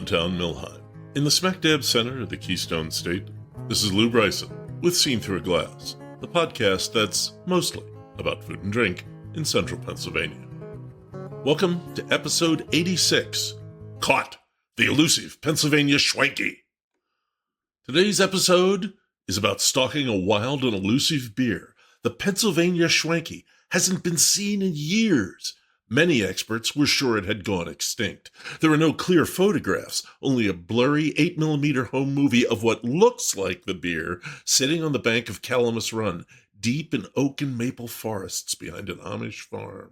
downtown Millheim, in the smack-dab center of the Keystone State. This is Lou Bryson with Seen Through a Glass, the podcast that's mostly about food and drink in central Pennsylvania. Welcome to episode 86, Caught, the Elusive Pennsylvania Swankey. Today's episode is about stalking a wild and elusive beer. The Pennsylvania Swankey hasn't been seen in years. Many experts were sure it had gone extinct. There are no clear photographs, only a blurry 8mm home movie of what looks like the beer sitting on the bank of Calamus Run, deep in oak and maple forests behind an Amish farm.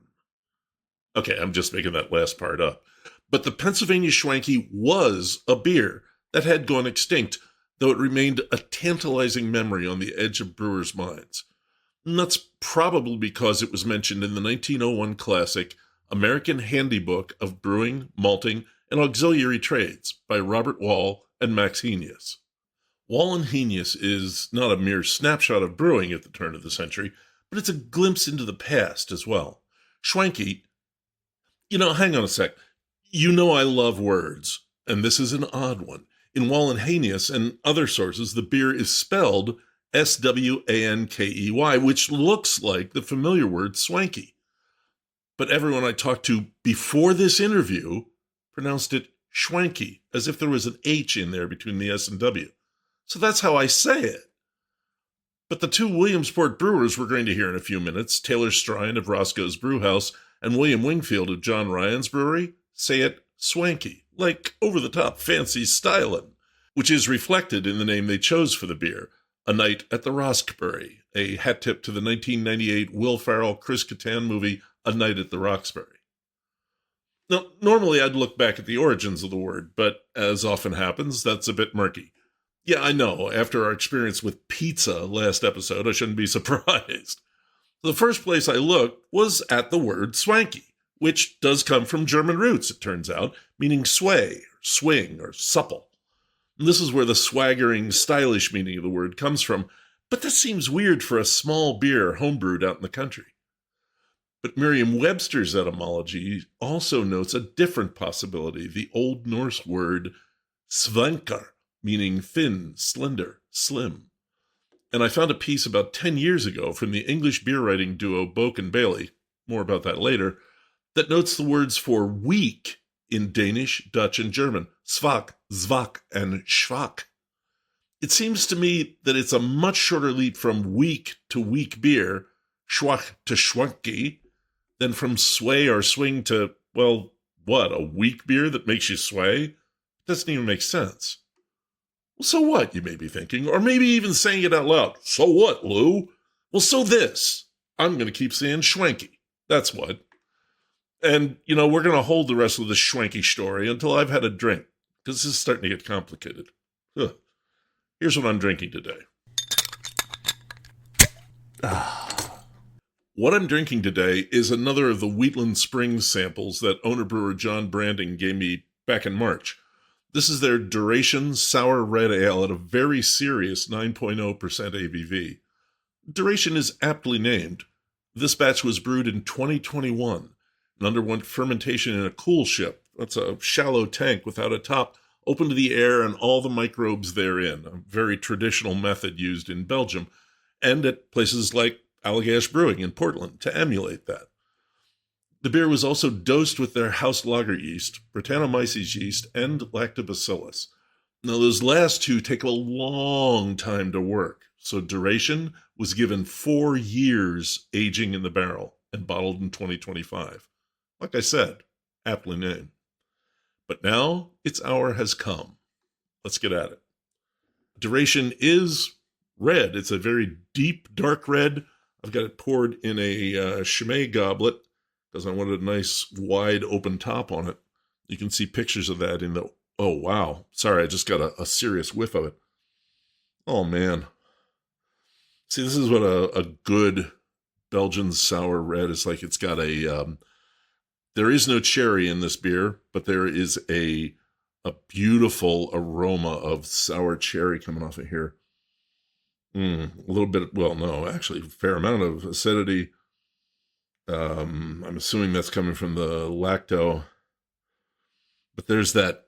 Okay, I'm just making that last part up. But the Pennsylvania Swankey was a beer that had gone extinct, though it remained a tantalizing memory on the edge of brewers' minds. And that's probably because it was mentioned in the 1901 classic American Handybook of Brewing, Malting, and Auxiliary Trades by Robert Wall and Max Henius. Wall and Henius is not a mere snapshot of brewing at the turn of the century, but it's a glimpse into the past as well. Swankey, hang on a sec. I love words, and this is an odd one. In Wall and Henius and other sources, the beer is spelled S-W-A-N-K-E-Y, which looks like the familiar word swanky. But everyone I talked to before this interview pronounced it Schwanky, as if there was an H in there between the S and W. So that's how I say it. But the two Williamsport brewers we're going to hear in a few minutes, Taylor Strein of Rosko's Brewhouse and William Wingfield of John Ryan's Brewery, say it swanky, like over-the-top fancy styling, which is reflected in the name they chose for the beer, A Night at the Rosk-bury, a hat tip to the 1998 Will Ferrell Chris Kattan movie A Night at the Roxbury. Now, normally I'd look back at the origins of the word, but as often happens, that's a bit murky. Yeah, I know, after our experience with pizza last episode, I shouldn't be surprised. The first place I looked was at the word swanky, which does come from German roots, it turns out, meaning sway, or swing, or supple. And this is where the swaggering, stylish meaning of the word comes from, but that seems weird for a small beer homebrewed out in the country. But Merriam-Webster's etymology also notes a different possibility, the Old Norse word svankar, meaning thin, slender, slim. And I found a piece about 10 years ago from the English beer-writing duo Boak and Bailey, more about that later, that notes the words for weak in Danish, Dutch, and German, svak, zvak, and schwak. It seems to me that it's a much shorter leap from weak to weak beer, schwach to schwanky, than from sway or swing to, a weak beer that makes you sway? It doesn't even make sense. Well, so what, you may be thinking, or maybe even saying it out loud. So what, Lou? Well, so this. I'm going to keep saying schwanky. That's what. And, we're going to hold the rest of the schwanky story until I've had a drink, because this is starting to get complicated. Here's what I'm drinking today. What I'm drinking today is another of the Wheatland Springs samples that owner brewer John Branding gave me back in March. This is their Duration Sour Red Ale at a very serious 9.0% ABV. Duration is aptly named. This batch was brewed in 2021 and underwent fermentation in a cool ship. That's a shallow tank without a top, open to the air and all the microbes therein, a very traditional method used in Belgium, and at places like Allagash Brewing in Portland to emulate that. The beer was also dosed with their house lager yeast, Brettanomyces yeast, and lactobacillus. Now, those last two take a long time to work, so Duration was given 4 years aging in the barrel and bottled in 2025. Like I said, aptly named. But now its hour has come. Let's get at it. Duration is red. It's a very deep, dark red. I've got it poured in a Chimay goblet because I wanted a nice, wide, open top on it. You can see pictures of that in the... Oh, wow. Sorry, I just got a serious whiff of it. Oh, man. See, this is what a good Belgian sour red is like. It's got a... there is no cherry in this beer, but there is a beautiful aroma of sour cherry coming off of here. A little bit, actually a fair amount of acidity. I'm assuming that's coming from the lacto. But there's that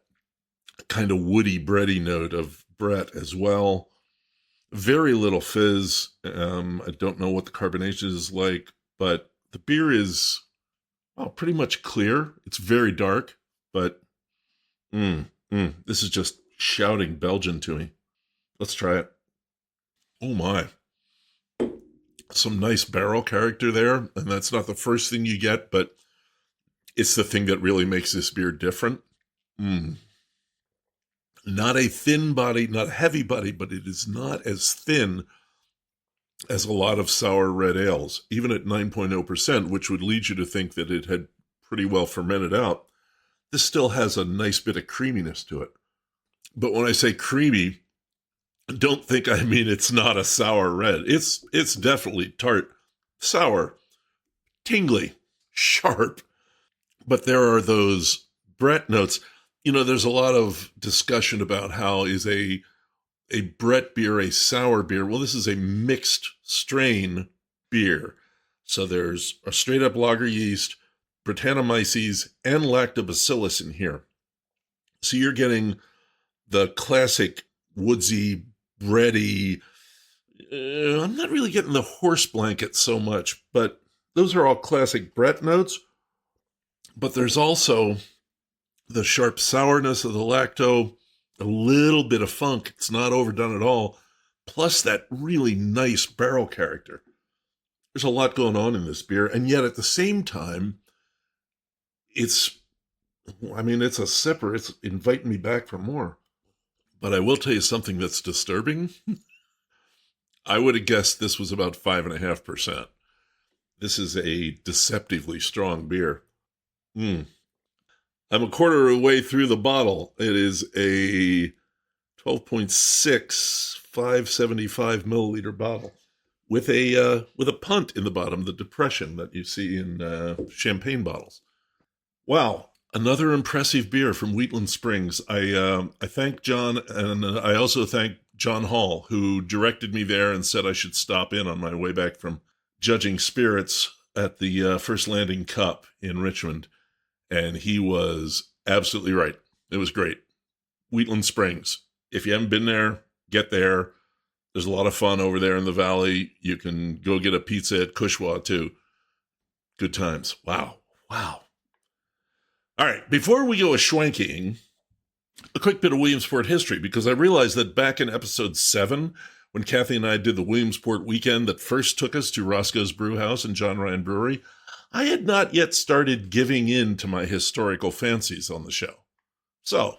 kind of woody, bready note of Brett as well. Very little fizz. I don't know what the carbonation is like, but the beer is pretty much clear. It's very dark, but this is just shouting Belgian to me. Let's try it. Oh my. Some nice barrel character there, and that's not the first thing you get, but it's the thing that really makes this beer different. Not a thin body, not a heavy body, but it is not as thin as a lot of sour red ales, even at 9.0%, which would lead you to think that it had pretty well fermented out. This still has a nice bit of creaminess to it. But when I say creamy, don't think I mean it's not a sour red. It's definitely tart, sour, tingly, sharp. But there are those Brett notes. There's a lot of discussion about how is a Brett beer a sour beer. Well, this is a mixed strain beer. So there's a straight up lager yeast, Brettanomyces, and lactobacillus in here. So you're getting the classic woodsy, bready. I'm not really getting the horse blanket so much, but those are all classic Brett notes. But there's also the sharp sourness of the lacto, a little bit of funk. It's not overdone at all. Plus that really nice barrel character. There's a lot going on in this beer. And yet at the same time, it's a sipper. It's inviting me back for more. But I will tell you something that's disturbing. I would have guessed this was about 5.5%. This is a deceptively strong beer. I'm a quarter of the way through the bottle. It is a 12.6, 575 milliliter bottle with a punt in the bottom, the depression that you see in champagne bottles. Wow. Another impressive beer from Wheatland Springs. I thank John, and I also thank John Hall, who directed me there and said I should stop in on my way back from judging spirits at the First Landing Cup in Richmond. And he was absolutely right. It was great. Wheatland Springs. If you haven't been there, get there. There's a lot of fun over there in the valley. You can go get a pizza at Cushwa, too. Good times. Wow. All right, before we go a schwanking, a quick bit of Williamsport history, because I realized that back in episode 7, when Kathy and I did the Williamsport weekend that first took us to Rosko's Brew House and John Ryan Brewery, I had not yet started giving in to my historical fancies on the show. So,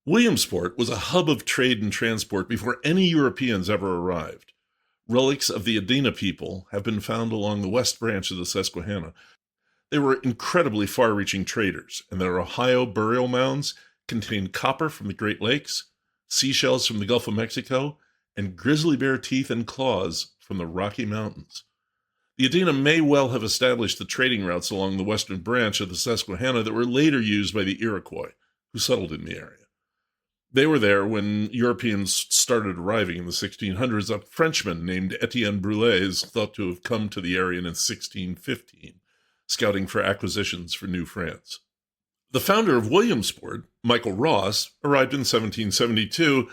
Williamsport was a hub of trade and transport before any Europeans ever arrived. Relics of the Adena people have been found along the west branch of the Susquehanna. They were incredibly far-reaching traders, and their Ohio burial mounds contained copper from the Great Lakes, seashells from the Gulf of Mexico, and grizzly bear teeth and claws from the Rocky Mountains. The Adena may well have established the trading routes along the western branch of the Susquehanna that were later used by the Iroquois, who settled in the area. They were there when Europeans started arriving in the 1600s. A Frenchman named Etienne Brulé is thought to have come to the area in 1615. Scouting for acquisitions for New France. The founder of Williamsport, Michael Ross, arrived in 1772.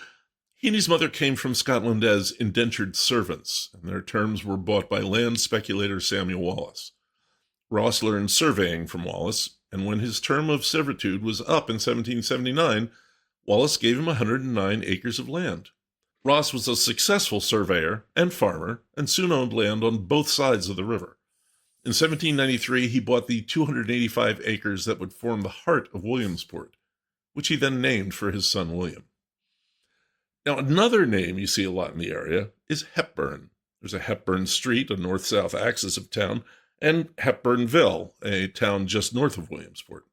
He and his mother came from Scotland as indentured servants, and their terms were bought by land speculator Samuel Wallace. Ross learned surveying from Wallace, and when his term of servitude was up in 1779, Wallace gave him 109 acres of land. Ross was a successful surveyor and farmer, and soon owned land on both sides of the river. In 1793, he bought the 285 acres that would form the heart of Williamsport, which he then named for his son William. Now, another name you see a lot in the area is Hepburn. There's a Hepburn Street, a north-south axis of town, and Hepburnville, a town just north of Williamsport.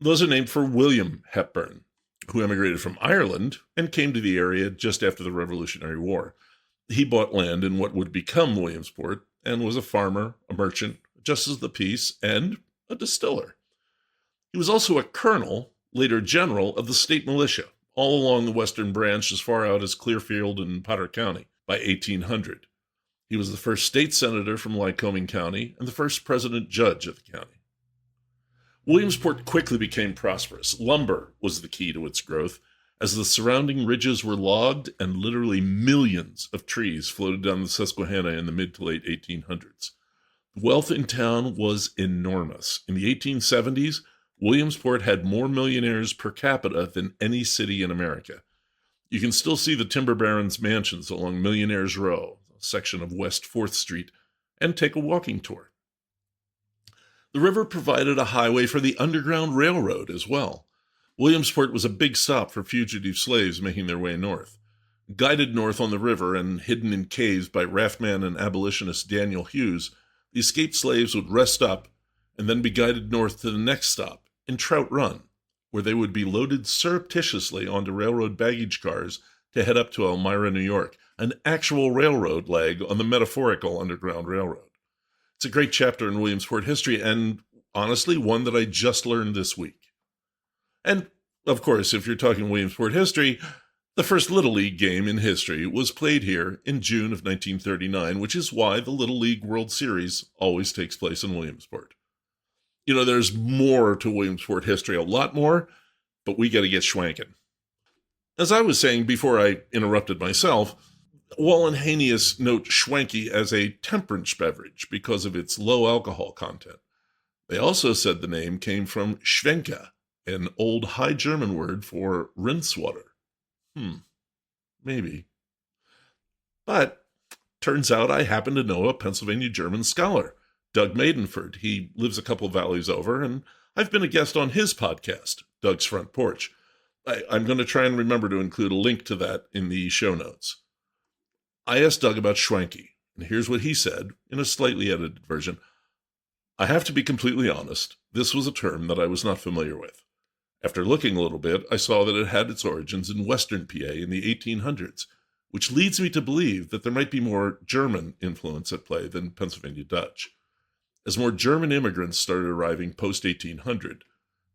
Those are named for William Hepburn, who emigrated from Ireland and came to the area just after the Revolutionary War. He bought land in what would become Williamsport, and was a farmer, a merchant, a justice of the peace, and a distiller. He was also a colonel, later general, of the state militia, all along the western branch as far out as Clearfield and Potter County by 1800. He was the first state senator from Lycoming County and the first president judge of the county. Williamsport quickly became prosperous. Lumber was the key to its growth, as the surrounding ridges were logged and literally millions of trees floated down the Susquehanna in the mid to late 1800s. Wealth in town was enormous. In the 1870s, Williamsport had more millionaires per capita than any city in America. You can still see the timber barons' mansions along Millionaires' Row, a section of West 4th Street, and take a walking tour. The river provided a highway for the Underground Railroad as well. Williamsport was a big stop for fugitive slaves making their way north. Guided north on the river and hidden in caves by raftman and abolitionist Daniel Hughes, the escaped slaves would rest up and then be guided north to the next stop, in Trout Run, where they would be loaded surreptitiously onto railroad baggage cars to head up to Elmira, New York, an actual railroad leg on the metaphorical Underground Railroad. It's a great chapter in Williamsport history, and honestly, one that I just learned this week. And, of course, if you're talking Williamsport history, the first Little League game in history was played here in June of 1939, which is why the Little League World Series always takes place in Williamsport. You know, there's more to Williamsport history, a lot more, but we got to get schwanking. As I was saying before I interrupted myself, Wall and Hanius note schwanky as a temperance beverage because of its low alcohol content. They also said the name came from Schwenke, an old High German word for rinse water. Maybe. But turns out I happen to know a Pennsylvania German scholar, Doug Madenford. He lives a couple valleys over, and I've been a guest on his podcast, Doug's Front Porch. I'm going to try and remember to include a link to that in the show notes. I asked Doug about schwanky, and here's what he said in a slightly edited version. I have to be completely honest, this was a term that I was not familiar with. After looking a little bit, I saw that it had its origins in western PA in the 1800s, which leads me to believe that there might be more German influence at play than Pennsylvania Dutch. As more German immigrants started arriving post-1800,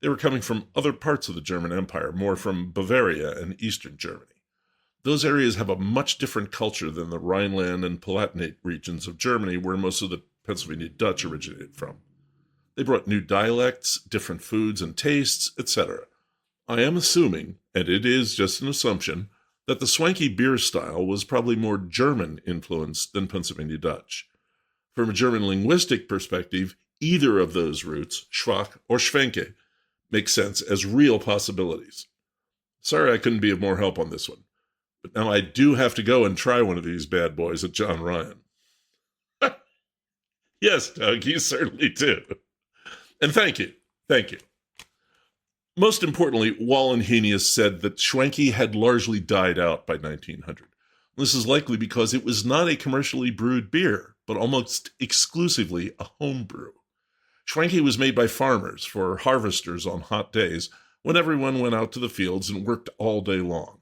they were coming from other parts of the German Empire, more from Bavaria and Eastern Germany. Those areas have a much different culture than the Rhineland and Palatinate regions of Germany, where most of the Pennsylvania Dutch originated from. They brought new dialects, different foods and tastes, etc. I am assuming, and it is just an assumption, that the swanky beer style was probably more German-influenced than Pennsylvania Dutch. From a German linguistic perspective, either of those roots, schwach or schwenke, make sense as real possibilities. Sorry I couldn't be of more help on this one, but now I do have to go and try one of these bad boys at John Ryan. Yes, Doug, you certainly do. And thank you. Most importantly, Wall and Hanius said that schwanky had largely died out by 1900. This is likely because it was not a commercially brewed beer, but almost exclusively a home brew. Schwanky was made by farmers for harvesters on hot days when everyone went out to the fields and worked all day long.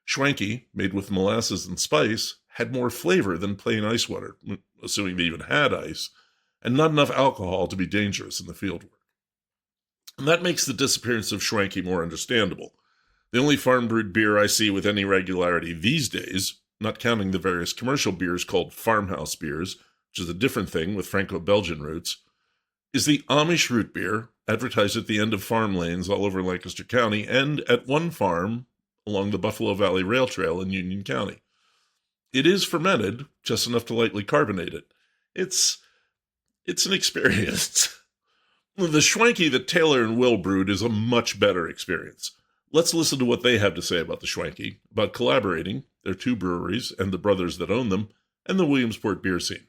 Schwanky, made with molasses and spice, had more flavor than plain ice water, assuming they even had ice, and not enough alcohol to be dangerous in the fieldwork. And that makes the disappearance of schwanky more understandable. The only farm-brewed beer I see with any regularity these days, not counting the various commercial beers called farmhouse beers, which is a different thing with Franco-Belgian roots, is the Amish root beer, advertised at the end of farm lanes all over Lancaster County and at one farm along the Buffalo Valley Rail Trail in Union County. It is fermented, just enough to lightly carbonate it. It's an experience. The schwanky that Taylor and Will brewed is a much better experience. Let's listen to what they have to say about the schwanky, about collaborating, their two breweries and the brothers that own them, and the Williamsport beer scene.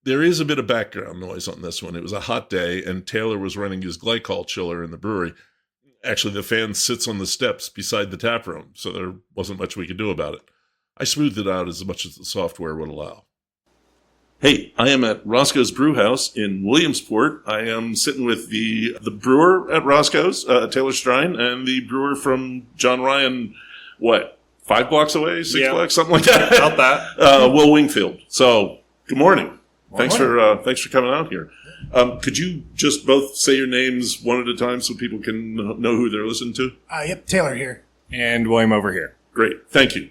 There is a bit of background noise on this one. It was a hot day, and Taylor was running his glycol chiller in the brewery. Actually, the fan sits on the steps beside the tap room, so there wasn't much we could do about it. I smoothed it out as much as the software would allow. Hey, I am at Rosko's Brew House in Williamsport. I am sitting with the brewer at Rosko's, Taylor Strein, and the brewer from John Ryan, 5 blocks away, 6 blocks, something like that? About that. Will Wingfield. So, good morning. Thanks for coming out here. Could you just both say your names one at a time so people can know who they're listening to? Yep, Taylor here. And William over here. Great. Thank you.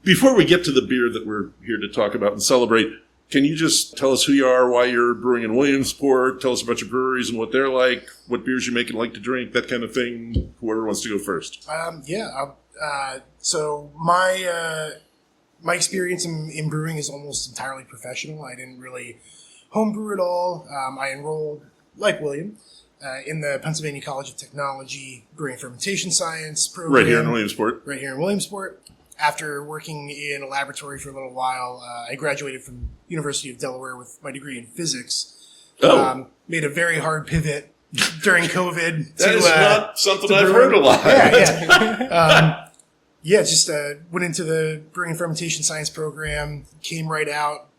Before we get to the beer that we're here to talk about and celebrate, Can you just tell us who you are, why you're brewing in Williamsport, tell us about your breweries and what they're like, what beers you make and like to drink, that kind of thing? Whoever wants to go first. So my experience in brewing is almost entirely professional. I didn't really homebrew at all. I enrolled, like William, in the Pennsylvania College of Technology Brewing and Fermentation Science program. Right here in Williamsport. Right here in Williamsport. After working in a laboratory for a little while, I graduated from University of Delaware with my degree in physics. Made a very hard pivot during COVID. That is not something I've heard a lot. Just went into the Brewing and Fermentation Science program, came right out.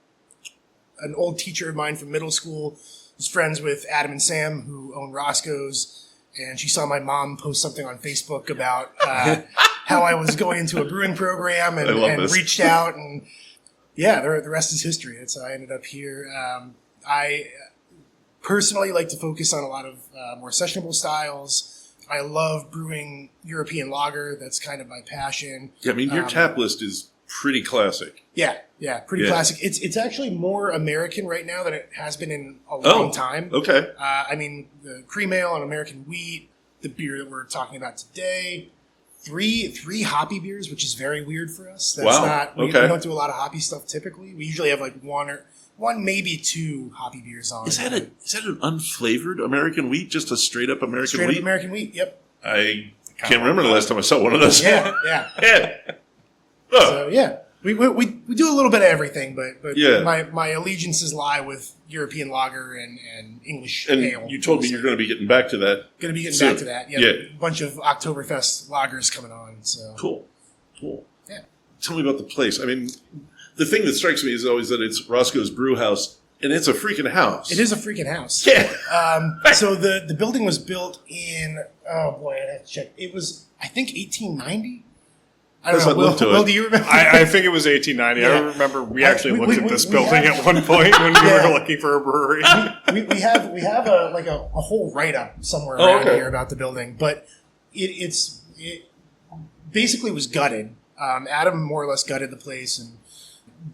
An old teacher of mine from middle school was friends with Adam and Sam, who own Rosko's, and she saw my mom post something on Facebook about how I was going into a brewing program and reached out, and the rest is history. That's how I ended up here. I personally like to focus on a lot of more sessionable styles. I love brewing European lager. That's kind of my passion. Yeah, I mean, your tap list is pretty classic. Pretty classic. It's actually more American right now than it has been in a long time. Okay. The cream ale and American wheat, the beer that we're talking about today, three hoppy beers, which is very weird for us. That's we don't do a lot of hoppy stuff typically. We usually have like one, maybe two hoppy beers on. Is that an unflavored American wheat? Just a straight up American wheat? Straight up American wheat, yep. I can't remember the last time I saw one of those. Yeah. Oh. So, we do a little bit of everything, but my allegiances lie with European lager and English ale. And you told me you're going to be getting back to that. Going to be getting back to that. Yeah. A bunch of Oktoberfest lagers coming on. So Cool. Yeah. Tell me about the place. I mean, the thing that strikes me is always that it's Rosko's Brew House, and it's a freaking house. It is a freaking house. Yeah. So the building was built in, I have to check. It was, I think, 1890. I don't know. Will, do you remember? I think it was 1890. Yeah. I remember we actually looked at this building at one point when we were looking for a brewery. we have a whole write-up somewhere around here about the building, but it basically was gutted. Adam more or less gutted the place and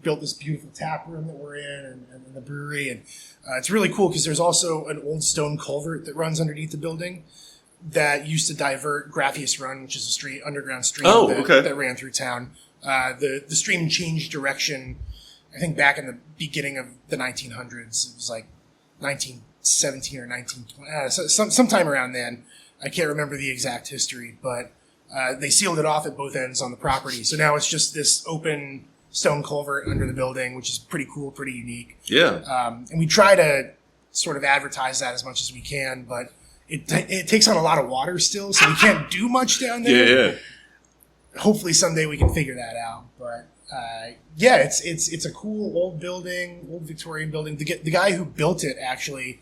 built this beautiful tap room that we're in and the brewery. And it's really cool because there's also an old stone culvert that runs underneath the building that used to divert Graffius Run, which is a underground stream that ran through town. The stream changed direction, I think, back in the beginning of the 1900s. It was like 1917 or 1920, sometime around then. I can't remember the exact history, but they sealed it off at both ends on the property. So now it's just this open stone culvert under the building, which is pretty cool, pretty unique. Yeah. And we try to sort of advertise that as much as we can, but it takes on a lot of water still, so we can't do much down there. Yeah. Hopefully someday we can figure that out. But it's a cool old building, old Victorian building. The guy who built it actually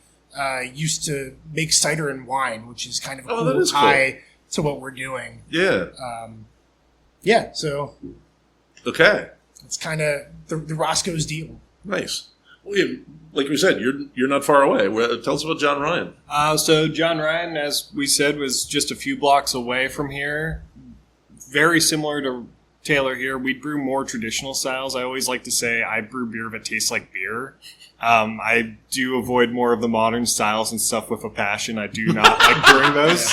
used to make cider and wine, which is kind of a cool tie to what we're doing. Yeah. So okay. It's kind of the Rosko's deal. Nice. Well, like we said, you're not far away. Tell us about John Ryan. So John Ryan, as we said, was just a few blocks away from here. Very similar to Taylor here. We brew more traditional styles. I always like to say I brew beer that tastes like beer. I do avoid more of the modern styles and stuff with a passion. I do not like brewing those.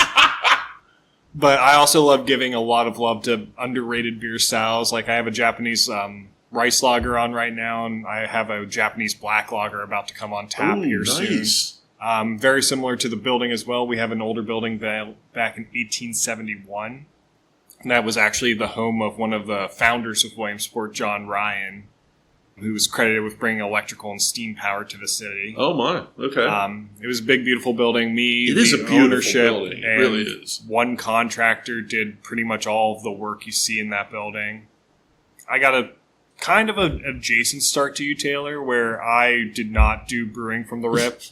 But I also love giving a lot of love to underrated beer styles. Like I have a Japanese rice lager on right now, and I have a Japanese black lager about to come on tap soon. Very similar to the building as well. We have an older building back in 1871. And that was actually the home of one of the founders of Williamsport, John Ryan, who was credited with bringing electrical and steam power to the city. Oh, my. Okay. It was a big, beautiful building. It is a beautiful building. It really is. One contractor did pretty much all of the work you see in that building. I got a kind of an adjacent start to you, Taylor, where I did not do brewing from the rip.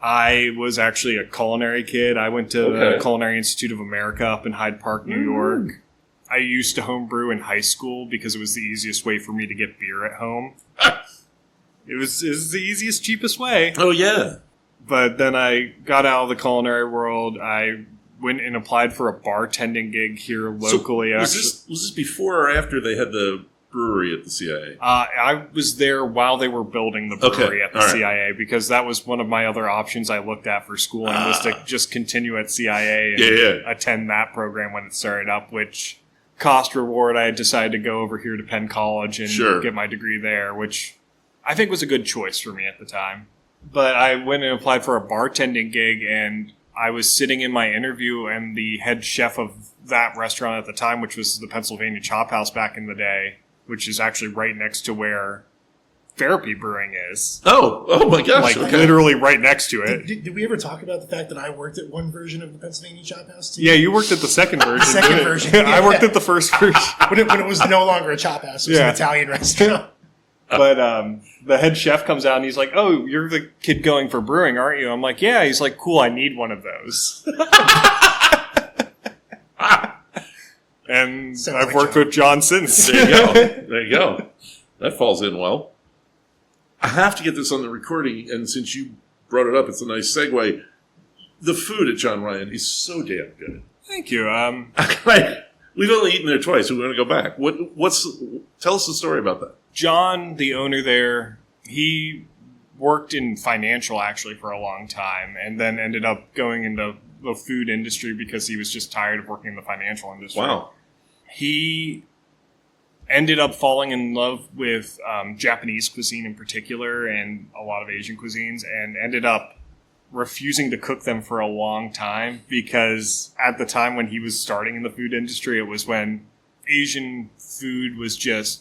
I was actually a culinary kid. I went to the Culinary Institute of America up in Hyde Park, New York. I used to homebrew in high school because it was the easiest way for me to get beer at home. It was the easiest, cheapest way. Oh, yeah. But then I got out of the culinary world. I went and applied for a bartending gig here locally. So was this before or after they had the brewery at the CIA? I was there while they were building the brewery at the CIA because that was one of my other options I looked at for schooling was to just continue at CIA and attend that program when it started up, which cost reward, I decided to go over here to Penn College and get my degree there, which I think was a good choice for me at the time. But I went and applied for a bartending gig, and I was sitting in my interview, and the head chef of that restaurant at the time, which was the Pennsylvania Chop House back in the day, which is actually right next to where Therapy Brewing is. Oh my gosh. Like literally right next to it. Did we ever talk about the fact that I worked at one version of the Pennsylvania Chop House too? Yeah, you worked at the second version. Second version. Yeah. I worked at the first version. when it was no longer a chop house. It was an Italian restaurant. But the head chef comes out and he's like, "Oh, you're the kid going for brewing, aren't you?" I'm like, "Yeah." He's like, "Cool, I need one of those." And Sounds I've like worked John. with John since. There you go. There you go. That falls in well. I have to get this on the recording, and since you brought it up, it's a nice segue. The food at John Ryan is so damn good. Thank you. We've only eaten there twice. We want to go back. Tell us the story about that. John, the owner there, he worked in financial actually for a long time, and then ended up going into the food industry because he was just tired of working in the financial industry. Wow. He ended up falling in love with Japanese cuisine in particular and a lot of Asian cuisines, and ended up refusing to cook them for a long time because at the time when he was starting in the food industry, it was when Asian food was just,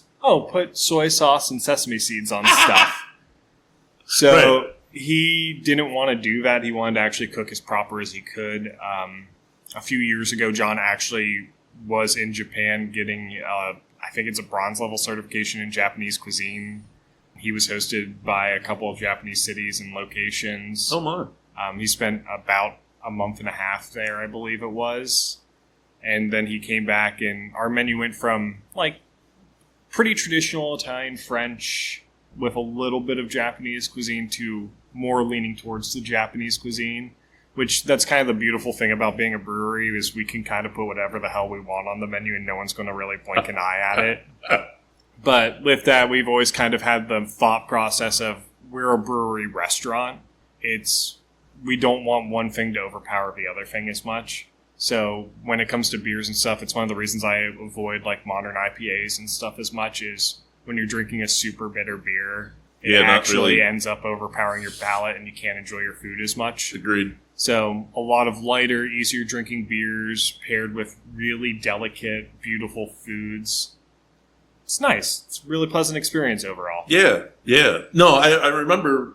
put soy sauce and sesame seeds on stuff. So he didn't want to do that. He wanted to actually cook as proper as he could. A few years ago, John actually was in Japan getting, I think it's a bronze level certification in Japanese cuisine. He was hosted by a couple of Japanese cities and locations. Oh, my. He spent about a month and a half there, I believe it was. And then he came back, and our menu went from, like, pretty traditional Italian, French, with a little bit of Japanese cuisine to more leaning towards the Japanese cuisine, which that's kind of the beautiful thing about being a brewery is we can kind of put whatever the hell we want on the menu and no one's going to really blink an eye at it. But with that, we've always kind of had the thought process of we're a brewery restaurant. We don't want one thing to overpower the other thing as much. So when it comes to beers and stuff, it's one of the reasons I avoid like modern IPAs and stuff as much is when you're drinking a super bitter beer, it actually ends up overpowering your palate and you can't enjoy your food as much. Agreed. So a lot of lighter, easier drinking beers paired with really delicate, beautiful foods. It's nice. It's a really pleasant experience overall. Yeah, yeah. No, I remember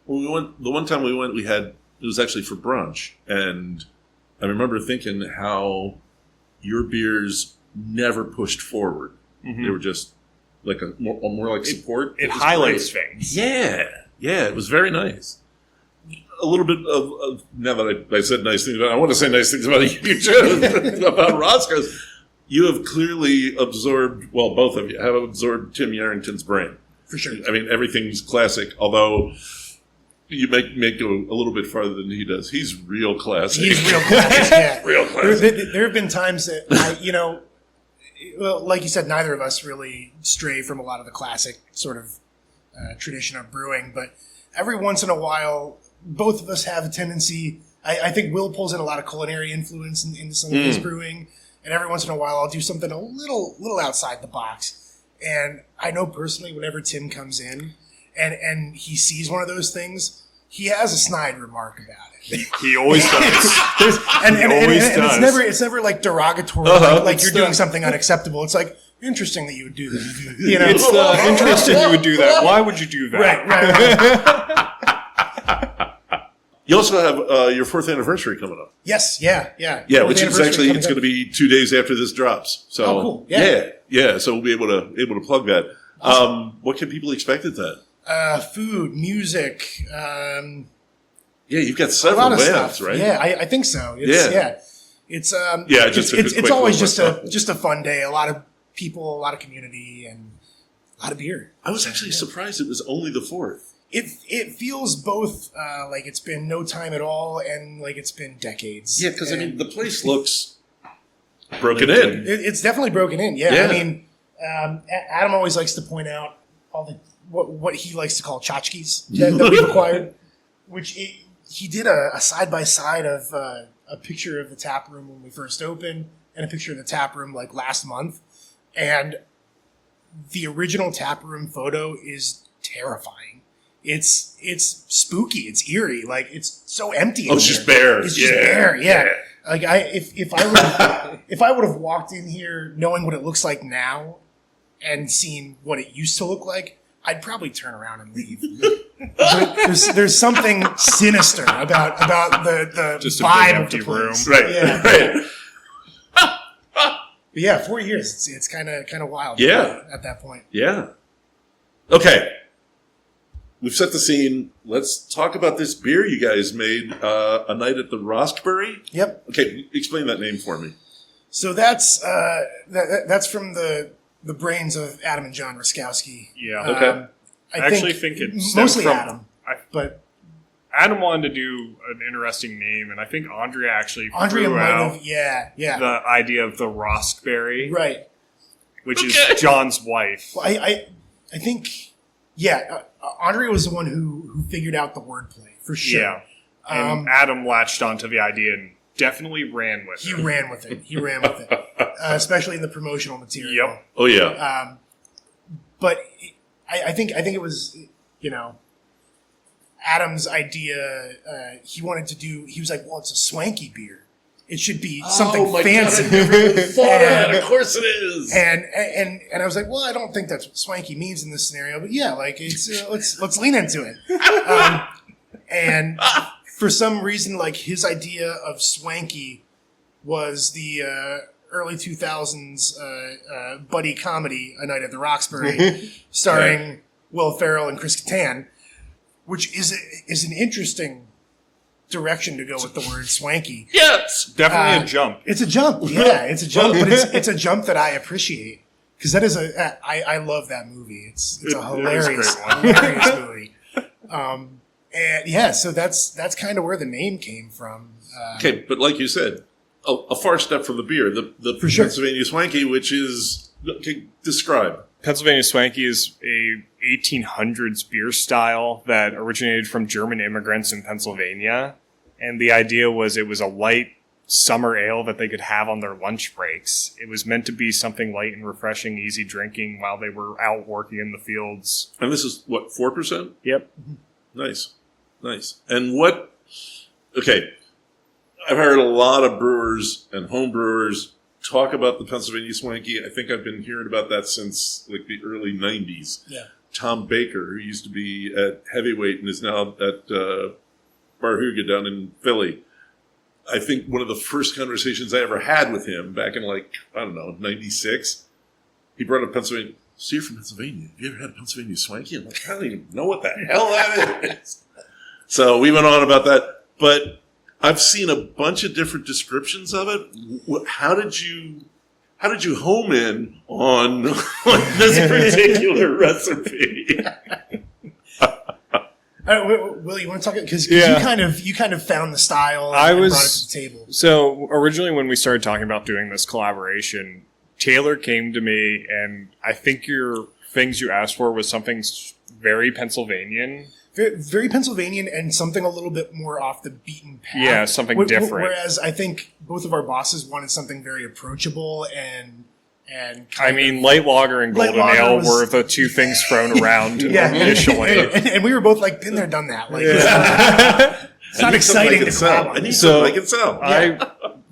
when we went, the one time we went, it was actually for brunch. And I remember thinking how your beers never pushed forward. Mm-hmm. They were just like more like support. It highlights things. Yeah, yeah. It was very nice. A little bit of now that I said nice things, I want to say nice things about you too, about Rosko's. You have clearly absorbed, well, both of you have absorbed Tim Yarrington's brain. For sure. I mean, everything's classic, although you make go a little bit farther than he does. He's real classic. He's real classic, yeah. Real classic. There have been times that, well, like you said, neither of us really stray from a lot of the classic sort of tradition of brewing, but every once in a while, both of us have a tendency, I think Will pulls in a lot of culinary influence into some of his brewing, and every once in a while I'll do something a little outside the box. And I know personally whenever Tim comes in and he sees one of those things, he has a snide remark about it. He always does. And it's never like derogatory, like you're doing something unacceptable. It's like, interesting that you would do that. You know? It's interesting you would do that. Why would you do that? Right. You also have your 4th anniversary coming up. Yes, yeah. Yeah, which is actually, it's going to be 2 days after this drops. So, cool. Yeah. So we'll be able to plug that. Awesome. What can people expect at that? Food, music. Yeah, you've got several bands, right? Yeah, I think so. It's always just a fun day. A lot of people, a lot of community, and a lot of beer. I was actually surprised it was only the 4th. It feels both like it's been no time at all and like it's been decades. Yeah, because I mean the place looks broken in. It's definitely broken in. Yeah. I mean, Adam always likes to point out all the what he likes to call tchotchkes that we've acquired, which he did a side-by-side of a picture of the tap room when we first opened and a picture of the tap room like last month. And the original tap room photo is terrifying. It's spooky. It's eerie. Like, it's so empty. It's just bare. It's just bare. Yeah. Like, if I would have walked in here knowing what it looks like now and seen what it used to look like, I'd probably turn around and leave. There's something sinister about the just vibe a of the big empty room. place. Right. Yeah. Right. But yeah, 4 years. It's kind of wild. Yeah. At that point. Yeah. Okay. We've set the scene. Let's talk about this beer you guys made a night at the Rosk-bury. Yep. Okay, explain that name for me. So that's from the brains of Adam and John Roskowski. Yeah. Okay. I actually think it's mostly from, Adam, but Adam wanted to do an interesting name, and I think Andrea actually Andrea threw might out have, yeah, the idea of the Rosk-bury, right. which is John's wife. Well, I think, Andrea was the one who figured out the wordplay for sure. Yeah, and Adam latched onto the idea and definitely ran with it. He ran with it, especially in the promotional material. Yep. Oh, yeah. But I think it was, Adam's idea. He wanted to do. He was like, "Well, it's a swanky beer. It should be something fancy." God, I never even thought of that. Of course it is. And I was like, "Well, I don't think that's what swanky means in this scenario, but yeah, like it's let's lean into it." And for some reason, like his idea of swanky was the early 2000s buddy comedy A Night at the Roxbury, starring Will Ferrell and Chris Kattan, which is an interesting direction to go with the word swanky. Yes, Definitely a jump. It's a jump. Yeah, it's a jump, but it's a jump that I appreciate because that is I love that movie. It's a hilarious, hilarious movie. And yeah, so that's kind of where the name came from. Okay, but like you said, a far step from the beer, the For sure. Pennsylvania Swanky, which is describe. Pennsylvania Swanky is a 1800s beer style that originated from German immigrants in Pennsylvania. And the idea was it was a light summer ale that they could have on their lunch breaks. It was meant to be something light and refreshing, easy drinking while they were out working in the fields. And this is, what, 4%? Yep. Nice. And okay, I've heard a lot of brewers and home brewers talk about the Pennsylvania Swanky. I think I've been hearing about that since like the early 90s. Yeah. Tom Baker, who used to be at Heavyweight and is now at Bar Huga down in Philly. I think one of the first conversations I ever had with him back in 96, he brought up Pennsylvania. So you're from Pennsylvania. Have you ever had a Pennsylvania Swanky? I'm like, I don't even know what the hell that is. So we went on about that. But I've seen a bunch of different descriptions of it. How did you home in on this particular recipe? Will, you want to talk? Because you kind of found the style and brought it to the table. So originally when we started talking about doing this collaboration, Taylor came to me, and I think your things you asked for was something very Pennsylvanian. Very Pennsylvanian and something a little bit more off the beaten path. Yeah, something different. Whereas I think both of our bosses wanted something very approachable and light lager and golden ale were the two things thrown around initially. and we were both like, been there, done that. Like, it's not exciting to sell. I need something I can sell. I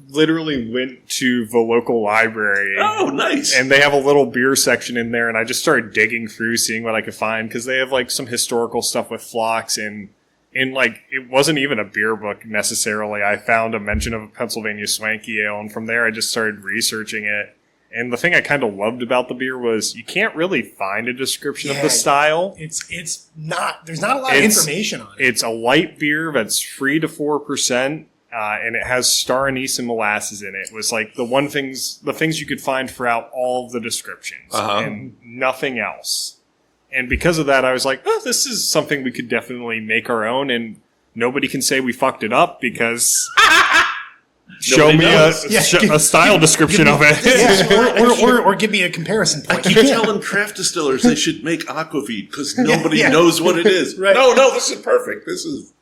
literally went to the local library. Oh, nice. And they have a little beer section in there, and I just started digging through, seeing what I could find, because they have like some historical stuff with flocks, and it wasn't even a beer book necessarily. I found a mention of a Pennsylvania Swanky ale, and from there I just started researching it. And the thing I kind of loved about the beer was you can't really find a description of the style. It's not, there's not a lot of information on it. It's a light beer that's 3 to 4%. And it has star anise and molasses in it. It was like the things you could find throughout all of the descriptions and nothing else. And because of that, I was like, oh, this is something we could definitely make our own, and nobody can say we fucked it up because show me knows. a style description of it. Yeah, or give me a comparison point. I keep telling craft distillers they should make aquavit because nobody knows what it is. Right. No, this is perfect. This is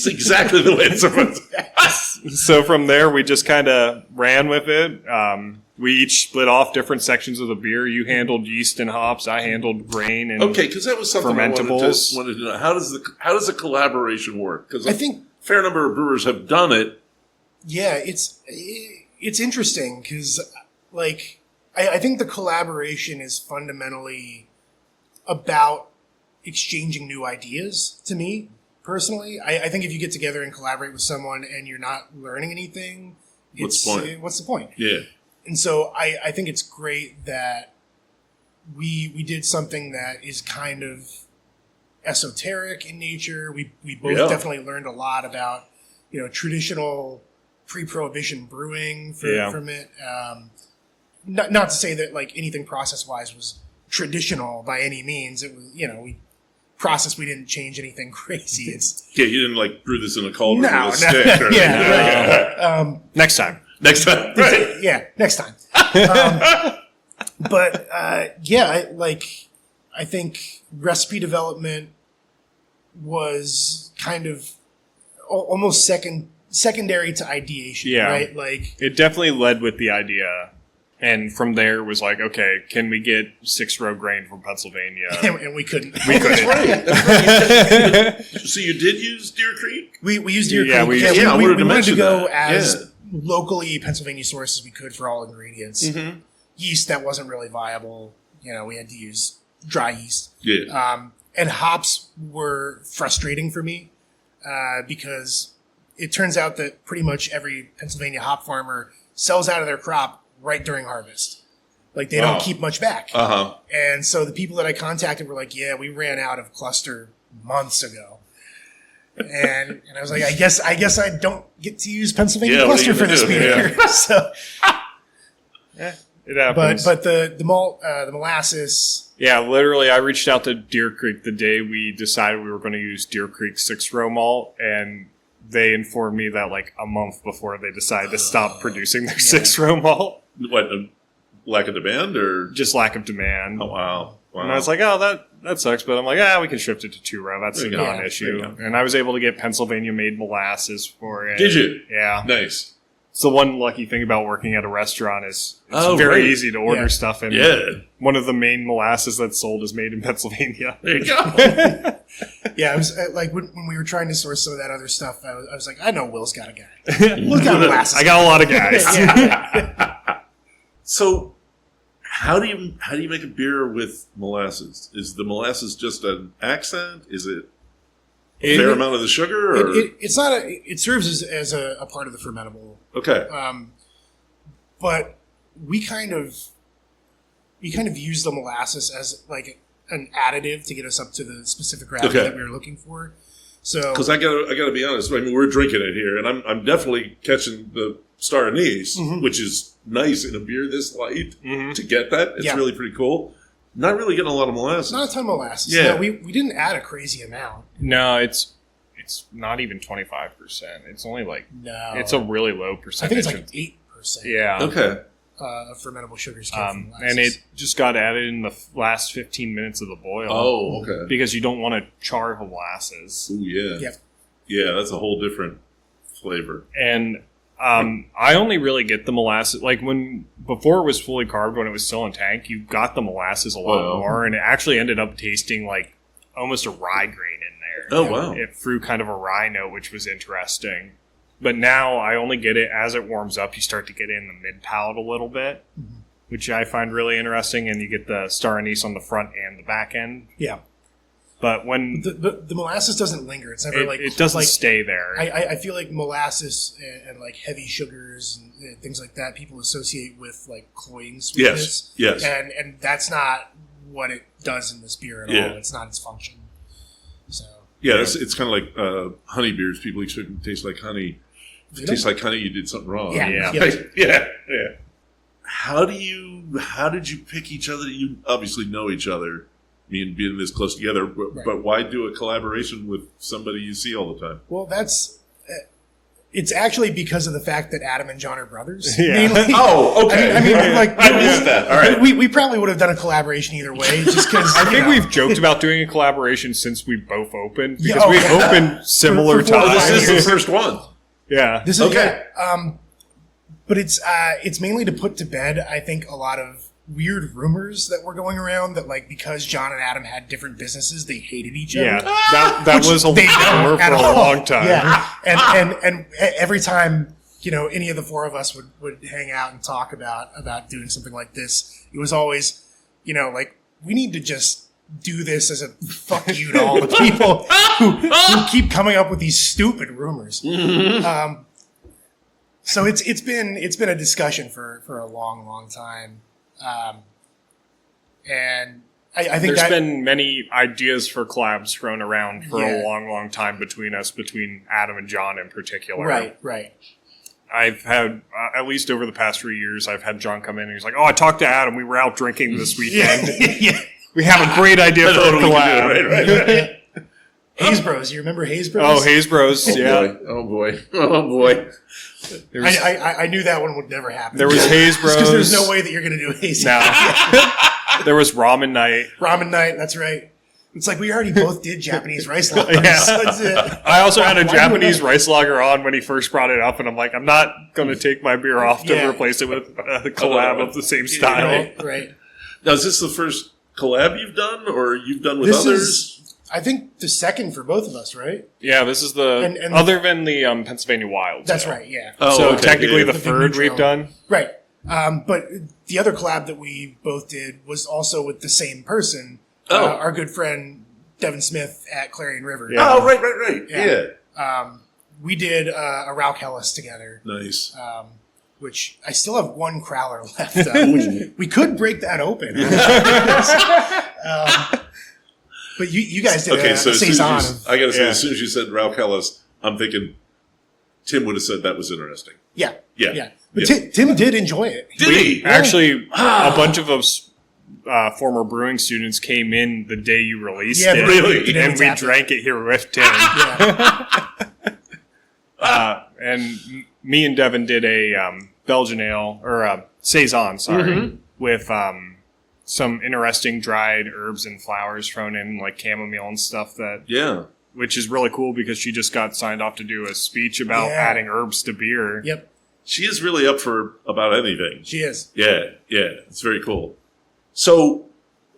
exactly the way it's supposed to. So from there, we just kind of ran with it. We each split off different sections of the beer. You handled yeast and hops. I handled grain and Okay, because that was something I fermentables. wanted to know. How does the collaboration work? Because I think a fair number of brewers have done it. Yeah, it's interesting because, like, I think the collaboration is fundamentally about exchanging new ideas. To me personally, I think if you get together and collaborate with someone and you're not learning anything, What's the point? What's the point? Yeah. And so I think it's great that we did something that is kind of esoteric in nature. We both definitely learned a lot about traditional pre-prohibition brewing from it. Not to say that like anything process-wise was traditional by any means. It was we didn't change anything crazy. It's You didn't like brew this in a cauldron with a no, stick. Or right. next time. Next time, right? Yeah, next time. But I think recipe development was kind of almost secondary to ideation, right? Like it definitely led with the idea, and from there was like, okay, can we get 6-row grain from Pennsylvania? and we couldn't. We couldn't. That's right. So you did use Deer Creek? We used Deer Yeah, Creek. we I we wanted to wanted to mention go that. as locally Pennsylvania source as we could for all ingredients. Mm-hmm. Yeast that wasn't really viable. We had to use dry yeast. Yeah. And hops were frustrating for me because it turns out that pretty much every Pennsylvania hop farmer sells out of their crop right during harvest. Like they don't keep much back. Uh-huh. And so the people that I contacted were like, yeah, we ran out of cluster months ago. And I was like, I guess I don't get to use Pennsylvania cluster for this beer. Yeah. So, It happens. but the malt, the molasses. Yeah, literally, I reached out to Deer Creek the day we decided we were going to use Deer Creek 6-row malt, and they informed me that like a month before they decided to stop producing their 6-row malt. What, lack of demand or? Just lack of demand. Oh, wow. And I was like, oh, that sucks. But I'm like, we can shift it to 2-row. That's a non-issue. And I was able to get Pennsylvania-made molasses for it. Did you? Yeah. Nice. So one lucky thing about working at a restaurant is it's very easy to order stuff. And one of the main molasses that's sold is made in Pennsylvania. There you go. Yeah, it was like when we were trying to source some of that other stuff, I was like, I know Will's got a guy. Will's got molasses. I got a lot of guys. So how do you make a beer with molasses? Is the molasses just an accent? Is it a fair amount of the sugar? Or? It's not it serves as a part of the fermentable. Okay. But we kind of use the molasses as like an additive to get us up to the specific gravity that we were looking for. So, because I gotta be honest, I mean we're drinking it here, and I'm definitely catching the star anise, which is nice in a beer this light to get that. It's really pretty cool. Not really getting a lot of molasses. Not a ton of molasses. Yeah, no, we didn't add a crazy amount. No, it's not even 25%. It's only like it's a really low percentage. I think it's like 8%. Yeah. Okay. Of fermentable sugars came from molasses. And it just got added in the last 15 minutes of the boil. Oh, okay. Because you don't want to char the molasses. Ooh, yeah. Yep. Yeah, that's a whole different flavor. And I only really get the molasses like before it was fully carved, when it was still in tank. You got the molasses a lot more, and it actually ended up tasting like almost a rye grain in there. Oh, wow! It threw kind of a rye note, which was interesting. But now I only get it as it warms up. You start to get it in the mid palate a little bit, which I find really interesting, and you get the star anise on the front and the back end. Yeah. But when the molasses doesn't linger, it's never it doesn't stay there. I feel like molasses and like heavy sugars and things like that people associate with like cloying sweetness. Yes. And that's not what it does in this beer at all. It's not its function. So it's kind of like honey beers. People expect it to taste like honey. If it tastes like honey, you did something wrong. Yeah. How did you pick each other? You obviously know each other. Being this close together, but why do a collaboration with somebody you see all the time? Well, It's actually because of the fact that Adam and John are brothers. Yeah. Mainly. Oh, okay. I mean, like I missed that. All right. we probably would have done a collaboration either way, just because. I think we've joked about doing a collaboration since we both opened because Yeah, we've opened similar For 4 Oh, times. this is the first one. Yeah. This is Okay. but it's mainly to put to bed, I think, a lot of weird rumors that were going around that, like, because John and Adam had different businesses, they hated each other. Yeah. That was a They don't rumor for at a all. long time. Yeah, and every time any of the four of us would hang out and talk about doing something like this, it was always like, we need to just do this as a fuck you to all the people who keep coming up with these stupid rumors. So it's been a discussion for a long time, and I think There's been many ideas for collabs thrown around for a long time between Adam and John in particular. right. I've had, at least over the past 3 years, I've had John come in and he's like, "Oh, I talked to Adam. We were out drinking this weekend. Yeah. We have a great idea for a collab." Right. Haze Bros. You remember Haze Bros? Oh, Haze Bros. Yeah. Oh boy. Oh boy. I knew that one would never happen. There was Haze Bros. Because there's no way that you're going to do Haze. No. There was Ramen Night. Ramen Night. That's right. It's like we already both did Japanese rice lagers. Yeah. So that's it. I also had a Why Japanese do we- rice lager on when he first brought it up, and I'm like, I'm not going to take my beer off to Yeah. replace it with a collab of the same style. Right. Now, is this the first collab you've done, or you've done with This others? is, I think, the second for both of us, right? Yeah, this is the And other than the Pennsylvania Wild. That's right. Yeah. Oh, So okay, technically yeah. the third neutral. we've done. Right. But the other collab that we both did was also with the same person. Oh. Our good friend Devin Smith at Clarion River. Yeah. Oh, right. Yeah. We did a Rauch Hellas together, Nice. which I still have one crowler left. We could break that open. But you guys did Okay, a so as soon as saison. I got to say, Yeah. as soon as you said Ralph Hellas, I'm thinking Tim would have said that was interesting. Yeah. Yeah. But Yeah. Tim did enjoy it. Did he? Actually, a bunch of us former brewing students came in the day you released Yeah, it. really? You didn't And we tap it. drank it here with Tim. Yeah. And me and Devin did a Belgian ale, or a saison, sorry, with some interesting dried herbs and flowers thrown in, like chamomile and stuff, Yeah. which is really cool because she just got signed off to do a speech about Yeah. adding herbs to beer. Yep. She is really up for about anything. She is. Yeah. It's very cool. So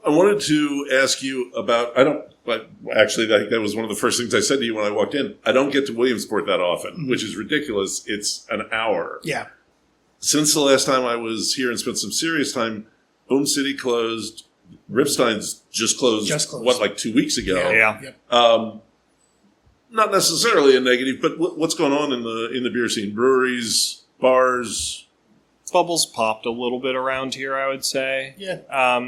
I wanted to ask you about, but actually that was one of the first things I said to you when I walked in. I don't get to Williamsport that often, which is ridiculous. It's an hour. Yeah. Since the last time I was here and spent some serious time, Boom City closed. Ripstein's just closed. What, like 2 weeks ago? Yeah. Yep. Not necessarily a negative, but what's going on in the beer scene? Breweries, bars. Bubbles popped a little bit around here, I would say. Yeah.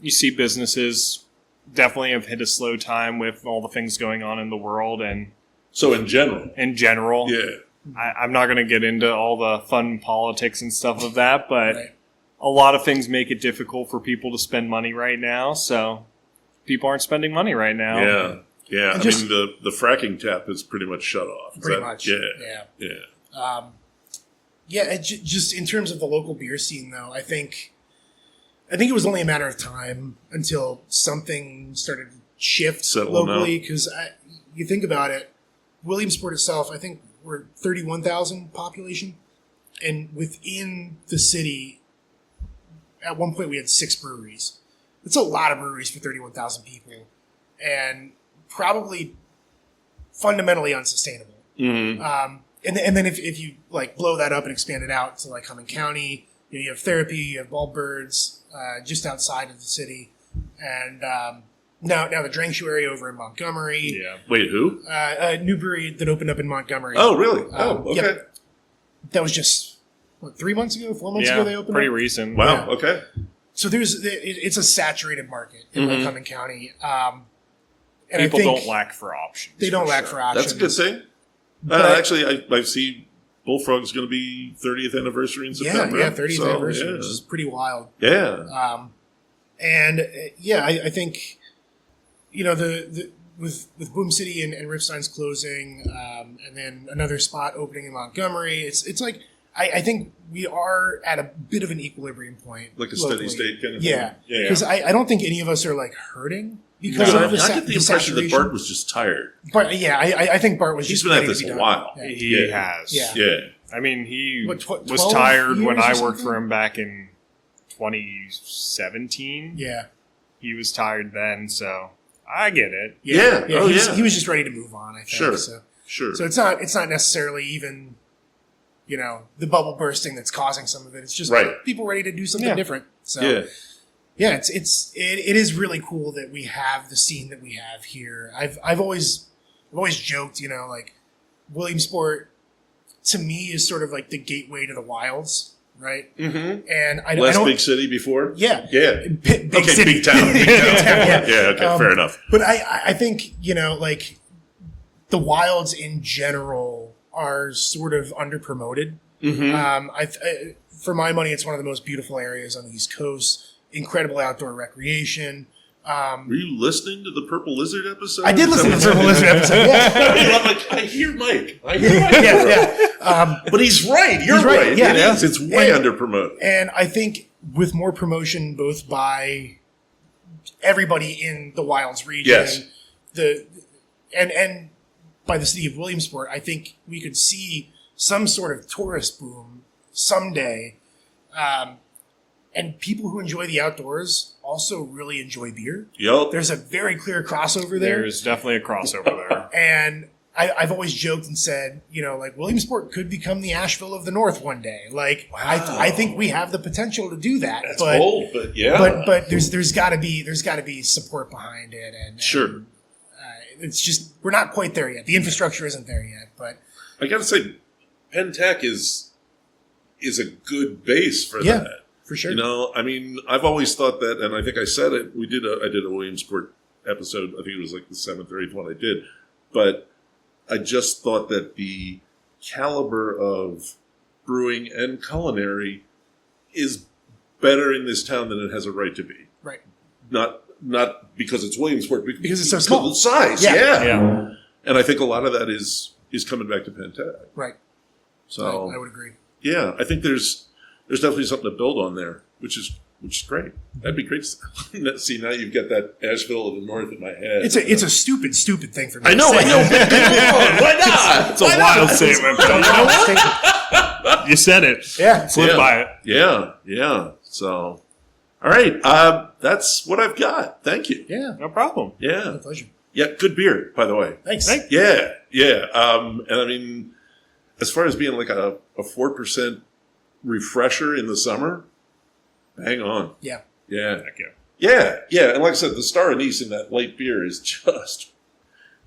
You see businesses definitely have hit a slow time with all the things going on in the world and So in general, yeah. I'm not going to get into all the fun politics and stuff of that, but Right. a lot of things make it difficult for people to spend money right now. So people aren't spending money right now. yeah. And I mean, the fracking tap is pretty much shut off. Is Pretty that- much. Yeah. Yeah, just in terms of the local beer scene, though, I think it was only a matter of time until something started to shift Settle locally. Because you think about it, Williamsport itself, I think we're 31,000 population, and within the city, at one point we had 6 breweries. That's a lot of breweries for 31,000 people, and probably fundamentally unsustainable. Mm-hmm. And then if you like blow that up and expand it out to like Humboldt County, you have Therapy, you have Baldbirds, just outside of the city, and now the Drangshoe over in Montgomery. Yeah. Wait, who? A new brewery that opened up in Montgomery. Oh, really? Okay. Yep. That was just 3 months ago, 4 months ago they opened pretty up. recent. Wow. Yeah. Okay. So it's a saturated market in like Humboldt County. And People I think don't lack for options. They don't lack sure. for options. That's a good thing. But Actually, I see Bullfrog's going to be 30th anniversary in September. Yeah, 30th So, anniversary, yeah. which is pretty wild. Yeah. And I think the with Boom City and Ripstein's closing, and then another spot opening in Montgomery, it's like I think we are at a bit of an equilibrium point, like a locally. steady state kind of Yeah, thing. because I don't think any of us are like hurting because No, of the I get the impression that saturation. Bart was just tired. But yeah, I think Bart was. He's just been at ready to this be a done. while. Yeah. He has. Yeah. Yeah. I mean, he What, was 12 tired when years or I worked something? for him back in 2017. Yeah. He was tired then, so I get it. Yeah. Oh, he yeah. was just ready to move on. I think. Sure. So Sure. it's not necessarily even, the bubble bursting that's causing some of it. It's just Right. people ready to do something Yeah. different. So Yeah. yeah, it is really cool that we have the scene that we have here. I've always joked, like Williamsport to me is sort of like the gateway to the wilds, right? Mm-hmm. And I Less don't. big city before? Yeah. Yeah. Big Okay, city. big town. Big town. Yeah. Okay, fair enough. But I think, like the wilds in general are sort of underpromoted. Mm-hmm. For my money, it's one of the most beautiful areas on the East Coast. Incredible outdoor recreation. Were you listening to the Purple Lizard episode? I did listen to the Purple Lizard episode. Yeah. I'm like, I hear Mike. Yeah. But he's right. You're He's right, yeah. It is. It's way underpromoted. And I think with more promotion, both by everybody in the Wilds region, Yes. and by the city of Williamsport, I think we could see some sort of tourist boom someday. And people who enjoy the outdoors also really enjoy beer. Yup. There's a very clear crossover there. There's definitely a crossover there. And I've always joked and said, like Williamsport could become the Asheville of the North one day. Like, I think we have the potential to do that. That's bold, but yeah. But there's got to be support behind it, and Sure. it's just we're not quite there yet. The infrastructure isn't there yet, but I got to say, Penn Tech is a good base for Yeah. that. for sure. I mean, I've always thought that, and I think I said it. I did a Williamsport episode. I think it was like the 7th or 8th one I did. But I just thought that the caliber of brewing and culinary is better in this town than it has a right to be. Right. Not because it's Williamsport, Because it's so small. Because of the size, Yeah. Yeah. And I think a lot of that is coming back to Penn Tech. Right. So I would agree. yeah, I think there's definitely something to build on there, which is great. That'd be great. See, now you've got that Asheville of the North in my head. It's a stupid thing for me. I know. to say. But come on, why not? It's a wild statement. but You said it. Yeah. Flip by it. Yeah. So, all right. That's what I've got. Thank you. Yeah. No problem. Yeah. My pleasure. Yeah. Good beer, by the way. Thanks. Yeah. And I mean, as far as being like a 4% refresher in the summer, hang on. Yeah. Yeah. Heck yeah. Yeah. And like I said, the star anise in that light beer is just,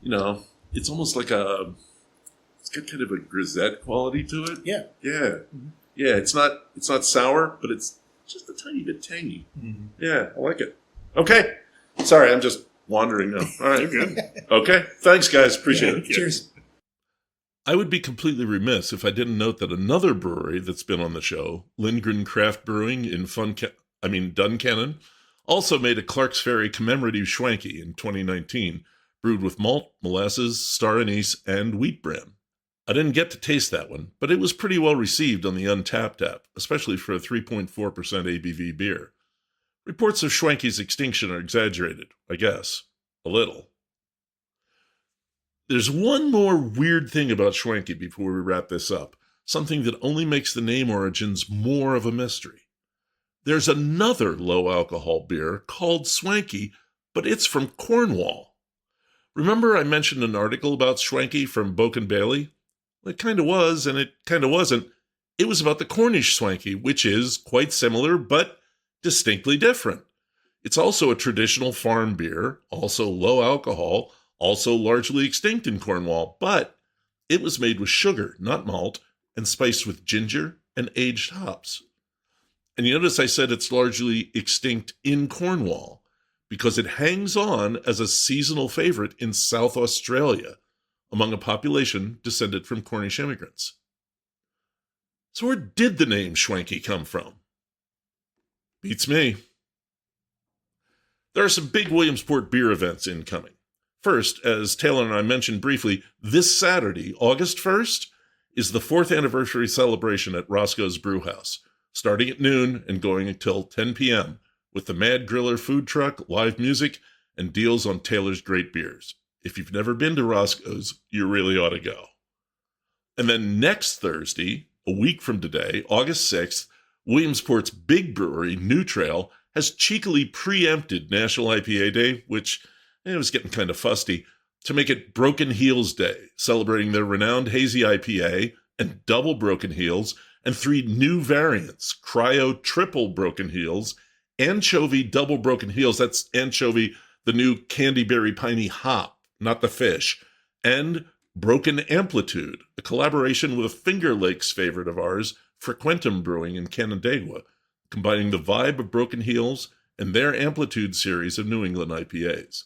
it's almost like it's got kind of a grisette quality to it. Yeah. Yeah. Mm-hmm. Yeah. It's not sour, but it's just a tiny bit tangy. Mm-hmm. Yeah. I like it. Okay. Sorry. I'm just wandering now. All right. You're good. Okay. Thanks, guys. Appreciate it. Cheers. I would be completely remiss if I didn't note that another brewery that's been on the show, Lindgren Craft Brewing in Duncannon, also made a Clark's Ferry commemorative Swanky in 2019, brewed with malt, molasses, star anise, and wheat bran. I didn't get to taste that one, but it was pretty well received on the Untapped app, especially for a 3.4% ABV beer. Reports of Schwanky's extinction are exaggerated, I guess. A little. There's one more weird thing about Schwanky before we wrap this up, something that only makes the name origins more of a mystery. There's another low-alcohol beer called Swanky, but it's from Cornwall. Remember I mentioned an article about Schwanky from Boak and Bailey? Well, it kind of was, and it kind of wasn't. It was about the Cornish Swanky, which is quite similar, but distinctly different. It's also a traditional farm beer, also low alcohol, also largely extinct in Cornwall, but it was made with sugar, not malt, and spiced with ginger and aged hops. And you notice I said it's largely extinct in Cornwall because it hangs on as a seasonal favorite in South Australia among a population descended from Cornish immigrants. So where did the name Schwanky come from? Beats me. There are some big Williamsport beer events incoming. First, as Taylor and I mentioned briefly, this Saturday, August 1st, is the 4th anniversary celebration at Rosko's Brewhouse, starting at noon and going until 10 p.m., with the Mad Griller food truck, live music, and deals on Taylor's great beers. If you've never been to Rosko's, you really ought to go. And then next Thursday, a week from today, August 6th, Williamsport's big brewery, New Trail, has cheekily preempted National IPA Day, which it was getting kind of fusty, to make it Broken Heels Day, celebrating their renowned hazy IPA and double Broken Heels, and 3 new variants, Cryo Triple Broken Heels, Anchovy Double Broken Heels, that's Anchovy, the new Candyberry Piney Hop, not the fish, and Broken Amplitude, a collaboration with a Finger Lakes favorite of ours, Frequentum Brewing in Canandaigua, combining the vibe of Broken Heels and their Amplitude series of New England IPAs.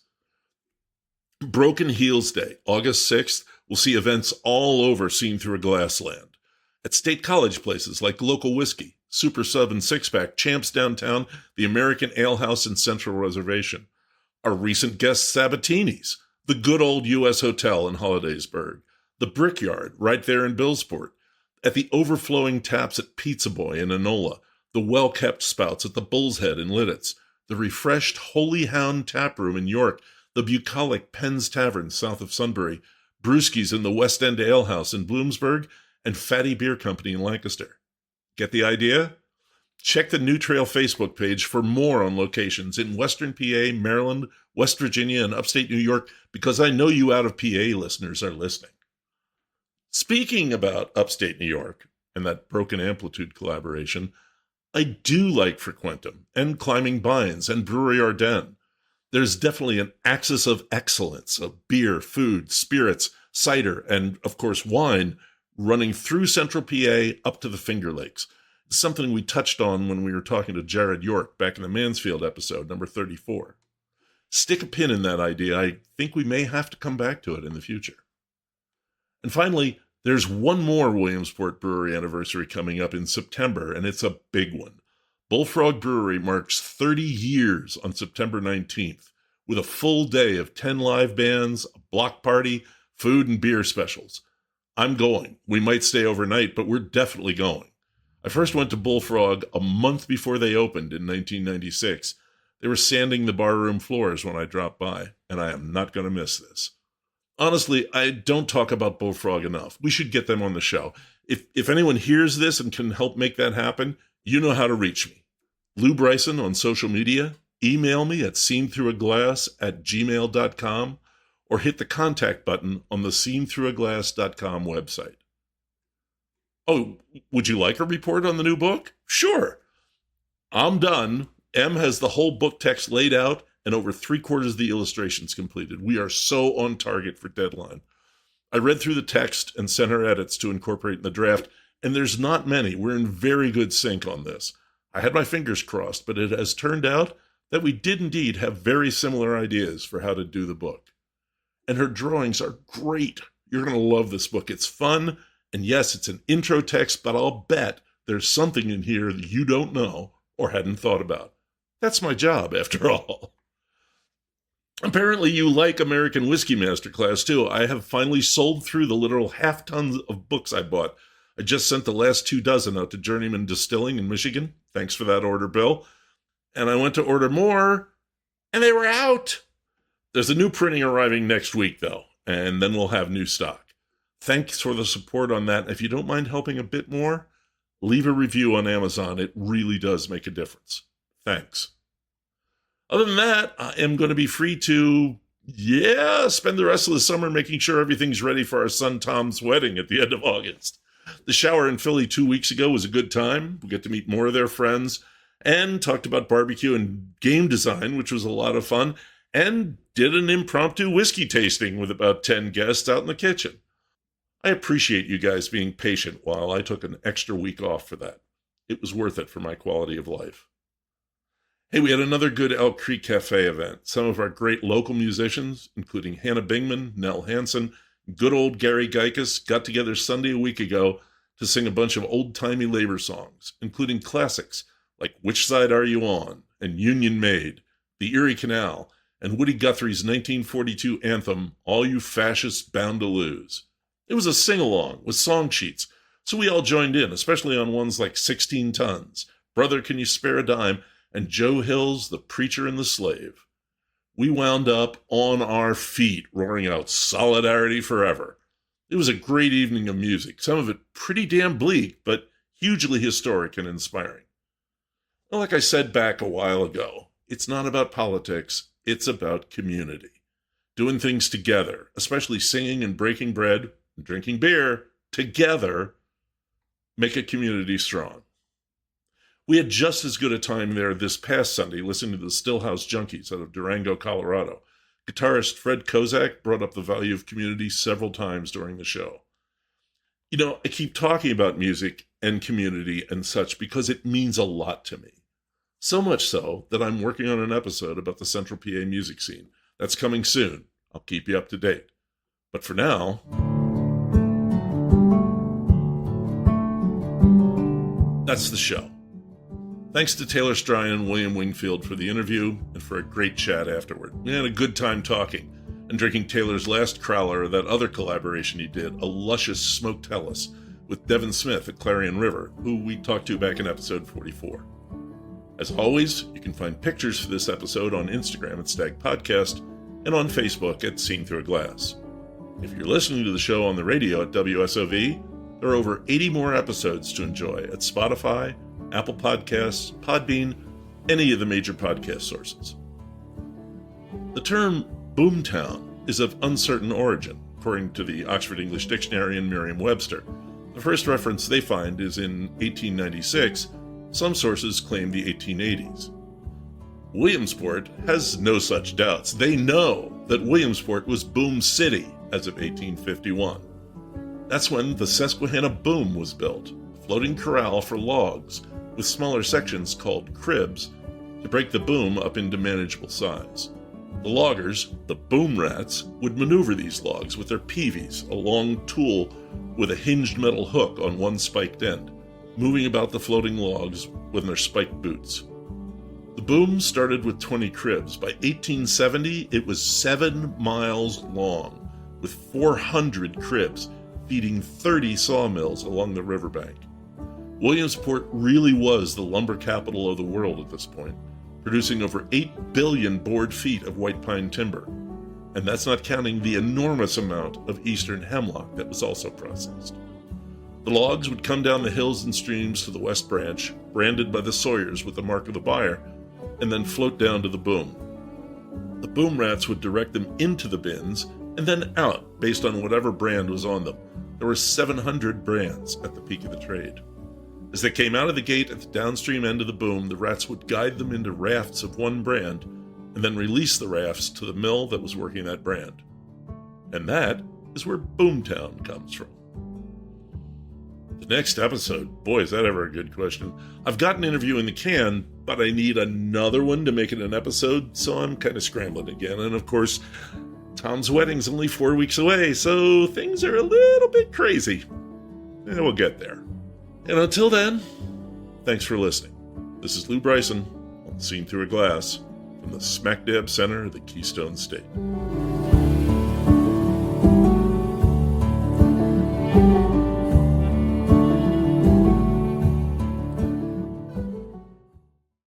Broken Heels Day, August 6th, will see events all over Seen Through a Glass land. At state college places like Local Whiskey, Super Sub and Six Pack, Champs Downtown, the American Ale House and Central Reservation. Our recent guest Sabatini's, the good old U.S. Hotel in Hollidaysburg, the Brickyard right there in Billsport, at the overflowing taps at Pizza Boy in Enola, the well-kept spouts at the Bull's Head in Lidditz, the refreshed Holy Hound Tap Room in York, the bucolic Penn's Tavern south of Sunbury, Brewski's in the West End Ale House in Bloomsburg, and Fatty Beer Company in Lancaster. Get the idea? Check the New Trail Facebook page for more on locations in Western PA, Maryland, West Virginia, and upstate New York, because I know you out of PA listeners are listening. Speaking about upstate New York and that Broken Amplitude collaboration, I do like Frequentum and Climbing Pines and Brewery Adena. There's definitely an axis of excellence of beer, food, spirits, cider, and, of course, wine running through central PA up to the Finger Lakes. It's something we touched on when we were talking to Jared York back in the Mansfield episode, number 34. Stick a pin in that idea. I think we may have to come back to it in the future. And finally, there's one more Williamsport Brewery anniversary coming up in September, and it's a big one. Bullfrog Brewery marks 30 years on September 19th, with a full day of 10 live bands, a block party, food and beer specials. I'm going. We might stay overnight, but we're definitely going. I first went to Bullfrog a month before they opened in 1996. They were sanding the barroom floors when I dropped by, and I am not going to miss this. Honestly, I don't talk about Bullfrog enough. We should get them on the show. If anyone hears this and can help make that happen, you know how to reach me. Lou Bryson on social media, email me at seenthroughaglass@gmail.com, or hit the contact button on the seenthroughaglass.com website. Oh, would you like a report on the new book? Sure. I'm done. Em has the whole book text laid out and over 3/4 of the illustrations completed. We are so on target for deadline. I read through the text and sent her edits to incorporate in the draft, and there's not many. We're in very good sync on this. I had my fingers crossed, but it has turned out that we did indeed have very similar ideas for how to do the book. And her drawings are great. You're going to love this book. It's fun, and yes, it's an intro text, but I'll bet there's something in here that you don't know or hadn't thought about. That's my job, after all. Apparently you like American Whiskey Masterclass, too. I have finally sold through the literal half-ton of books I bought. I just sent the last 24 out to Journeyman Distilling in Michigan. Thanks for that order, Bill. And I went to order more, and they were out. There's a new printing arriving next week, though, and then we'll have new stock. Thanks for the support on that. If you don't mind helping a bit more, leave a review on Amazon. It really does make a difference. Thanks. Other than that, I am going to be free to, spend the rest of the summer making sure everything's ready for our son Tom's wedding at the end of August. The shower in Philly 2 weeks ago was a good time. We get to meet more of their friends and talked about barbecue and game design, which was a lot of fun, and did an impromptu whiskey tasting with about 10 guests out in the kitchen. I appreciate you guys being patient while I took an extra week off for that. It was worth it for my quality of life. Hey, we had another good Elk Creek Cafe event. Some of our great local musicians, including Hannah Bingman, Nell Hansen, good old Gary Geikus, got together Sunday a week ago to sing a bunch of old-timey labor songs, including classics like Which Side Are You On? And Union Maid, The Erie Canal, and Woody Guthrie's 1942 anthem, All You Fascists Bound to Lose. It was a sing-along with song sheets, so we all joined in, especially on ones like 16 Tons, Brother Can You Spare a Dime, and Joe Hill's The Preacher and the Slave. We wound up on our feet, roaring out Solidarity Forever. It was a great evening of music, some of it pretty damn bleak, but hugely historic and inspiring. Well, like I said back a while ago, it's not about politics, it's about community. Doing things together, especially singing and breaking bread and drinking beer together, make a community strong. We had just as good a time there this past Sunday listening to the Stillhouse Junkies out of Durango, Colorado. Guitarist Fred Kozak brought up the value of community several times during the show. You know, I keep talking about music and community and such because it means a lot to me. So much so that I'm working on an episode about the Central PA music scene. That's coming soon. I'll keep you up to date. But for now, that's the show. Thanks to Taylor Strein and William Wingfield for the interview and for a great chat afterward. We had a good time talking and drinking Taylor's last crowler of that other collaboration he did, a luscious smoked Helles, with Devin Smith at Clarion River, who we talked to back in episode 44. As always, you can find pictures for this episode on Instagram at Stag Podcast and on Facebook at Seen Through a Glass. If you're listening to the show on the radio at WSOV, there are over 80 more episodes to enjoy at Spotify, Apple Podcasts, Podbean, any of the major podcast sources. The term boomtown is of uncertain origin, according to the Oxford English Dictionary and Merriam-Webster. The first reference they find is in 1896. Some sources claim the 1880s. Williamsport has no such doubts. They know that Williamsport was Boom City as of 1851. That's when the Susquehanna boom was built, a floating corral for logs with smaller sections called cribs to break the boom up into manageable size. The loggers, the boom rats, would maneuver these logs with their peavies, a long tool with a hinged metal hook on one spiked end, moving about the floating logs with their spiked boots. The boom started with 20 cribs. By 1870, it was 7 miles long, with 400 cribs feeding 30 sawmills along the riverbank. Williamsport really was the lumber capital of the world at this point, producing over 8 billion board feet of white pine timber. And that's not counting the enormous amount of eastern hemlock that was also processed. The logs would come down the hills and streams to the West Branch, branded by the sawyers with the mark of the buyer, and then float down to the boom. The boom rats would direct them into the bins and then out based on whatever brand was on them. There were 700 brands at the peak of the trade. As they came out of the gate at the downstream end of the boom, the rats would guide them into rafts of one brand and then release the rafts to the mill that was working that brand. And that is where Boomtown comes from. The next episode, boy, is that ever a good question. I've got an interview in the can, but I need another one to make it an episode, so I'm kind of scrambling again. And of course, Tom's wedding's only 4 weeks away, so things are a little bit crazy. And we'll get there. And until then, thanks for listening. This is Lou Bryson, on Seen Through a Glass, from the smack dab center of the Keystone State.